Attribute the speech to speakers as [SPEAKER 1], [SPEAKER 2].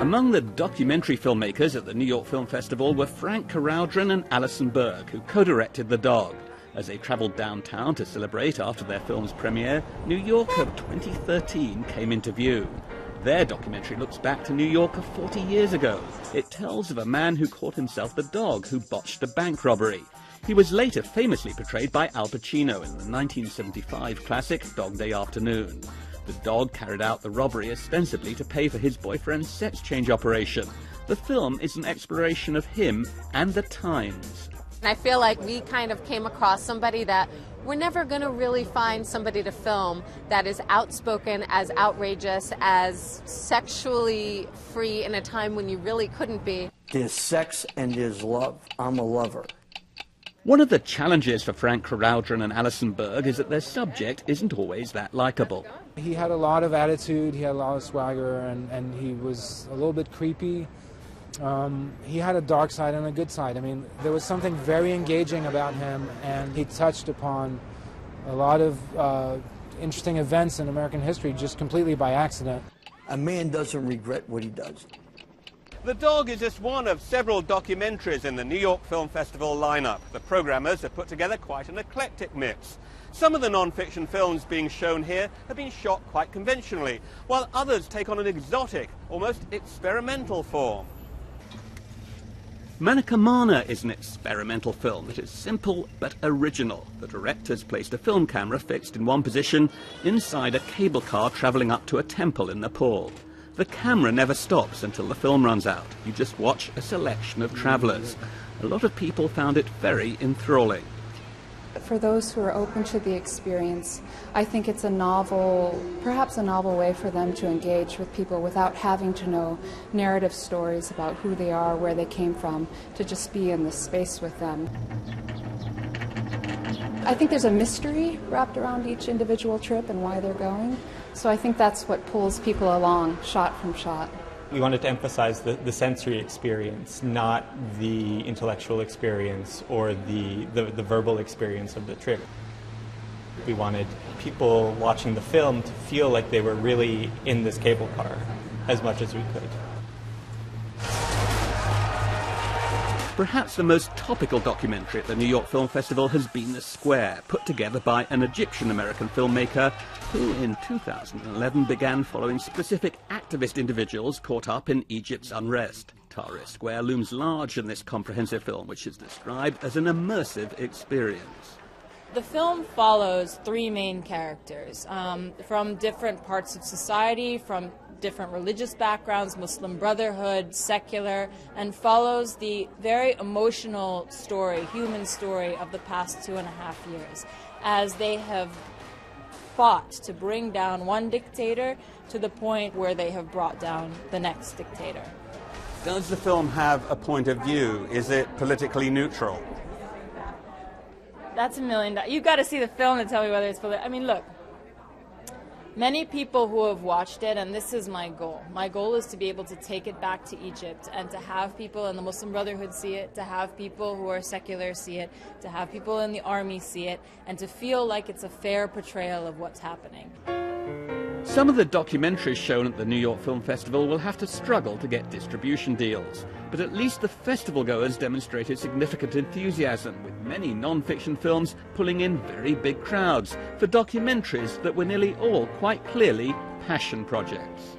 [SPEAKER 1] Among the documentary filmmakers at the New York Film Festival were Frank Caroudran and Alison Berg, who co-directed The Dog. As they travelled downtown to celebrate after their film's premiere, New York of 2013 came into view. Their documentary looks back to New York of 40 years ago. It tells of a man who called himself the Dog, who botched a bank robbery. He was later famously portrayed by Al Pacino in the 1975 classic Dog Day Afternoon. The Dog carried out the robbery ostensibly to pay for his boyfriend's sex change operation. The film is an exploration of him and the times.
[SPEAKER 2] I feel like we kind of came across somebody that we're never going to really find somebody to film that is outspoken, as outrageous, as sexually free in a time when you really couldn't be.
[SPEAKER 3] There's sex and there's love. I'm a lover.
[SPEAKER 1] One of the challenges for Frank Caroudran and Alison Berg is that their subject isn't always that likable.
[SPEAKER 4] He had a lot of attitude, he had a lot of swagger, and he was a little bit creepy. He had a dark side and a good side. I mean, there was something very engaging about him, and he touched upon a lot of interesting events in American history just completely by accident.
[SPEAKER 3] A man doesn't regret what he does.
[SPEAKER 5] The Dog is just one of several documentaries in the New York Film Festival lineup. The programmers have put together quite an eclectic mix. Some of the non-fiction films being shown here have been shot quite conventionally, while others take on an exotic, almost experimental form.
[SPEAKER 1] Manaka is an experimental film that is simple but original. The director's placed a film camera fixed in one position inside a cable car travelling up to a temple in Nepal. The camera never stops until the film runs out. You just watch a selection of travellers. A lot of people found it very enthralling.
[SPEAKER 6] For those who are open to the experience, I think it's a novel, perhaps a novel way for them to engage with people without having to know narrative stories about who they are, where they came from, to just be in this space with them. I think there's a mystery wrapped around each individual trip and why they're going. So I think that's what pulls people along, shot from shot.
[SPEAKER 7] We wanted to emphasize the sensory experience, not the intellectual experience or the verbal experience of the trip. We wanted people watching the film to feel like they were really in this cable car as much as we could.
[SPEAKER 1] Perhaps the most topical documentary at the New York Film Festival has been The Square, put together by an Egyptian-American filmmaker who in 2011 began following specific activist individuals caught up in Egypt's unrest. Tahrir Square looms large in this comprehensive film, which is described as an immersive experience.
[SPEAKER 8] The film follows three main characters from different parts of society, from different religious backgrounds, Muslim Brotherhood, secular, and follows the very emotional story, human story of the past 2.5 years, as they have fought to bring down one dictator to the point where they have brought down the next dictator.
[SPEAKER 5] Does the film have a point of view? Is it politically neutral?
[SPEAKER 8] That's $1 million. You've got to see the film to tell me whether it's political. I mean, look. Many people who have watched it, and this is my goal. My goal is to be able to take it back to Egypt and to have people in the Muslim Brotherhood see it, to have people who are secular see it, to have people in the army see it, and to feel like it's a fair portrayal of what's happening.
[SPEAKER 1] Some of the documentaries shown at the New York Film Festival will have to struggle to get distribution deals. But at least the festival goers demonstrated significant enthusiasm, with many non-fiction films pulling in very big crowds for documentaries that were nearly all quite clearly passion projects.